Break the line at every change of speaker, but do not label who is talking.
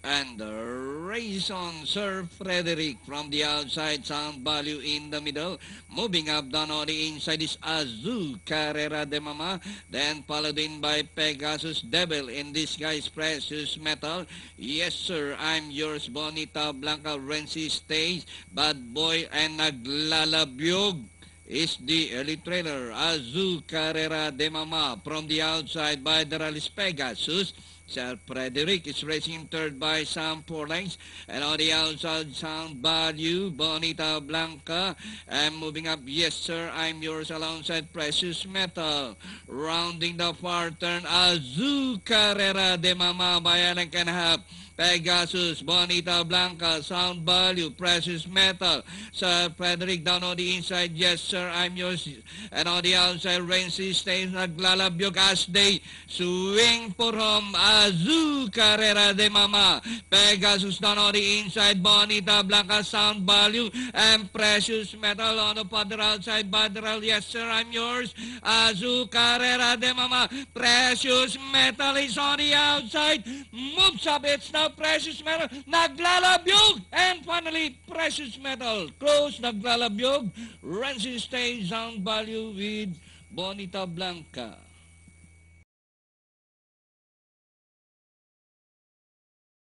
And race on Sir Frederick from the outside, Sound Value in the middle. Moving up down on the inside is Azul Carrera de Mama. Then followed in by Pegasus Devil in Disguise Precious Metal. Yes sir, I'm yours Bonita Blanca Renzi Stage. Bad Boy and Naglalabyog is the early trailer. Azul Carrera de Mama from the outside by the Rallis Pegasus. Sir Frederick is racing third by Sam Forlines. And on the outside, Sound Value, Bonita Blanca. And moving up, Yes Sir, I'm Yours alongside Precious Metal. Rounding the far turn, Azul Carrera de Mama by Allen Canhap. Pegasus, Bonita Blanca, Sound Value, Precious Metal. Sir Frederick down on the inside, Yes Sir, I'm Yours. And on the outside, Renzi stays naglalabyog as they swing for home. Azul Carrera de Mama. Pegasus down on the inside, Bonita Blanca, Sound Value, and Precious Metal on the further outside, Badral, Yes Sir, I'm Yours. Azul Carrera de Mama. Precious Metal is on the outside. Moves up, it's now Precious Metal, naglalabyog, and finally Precious Metal, close, naglalabyog, Renzi stays Sound Value with Bonita Blanca.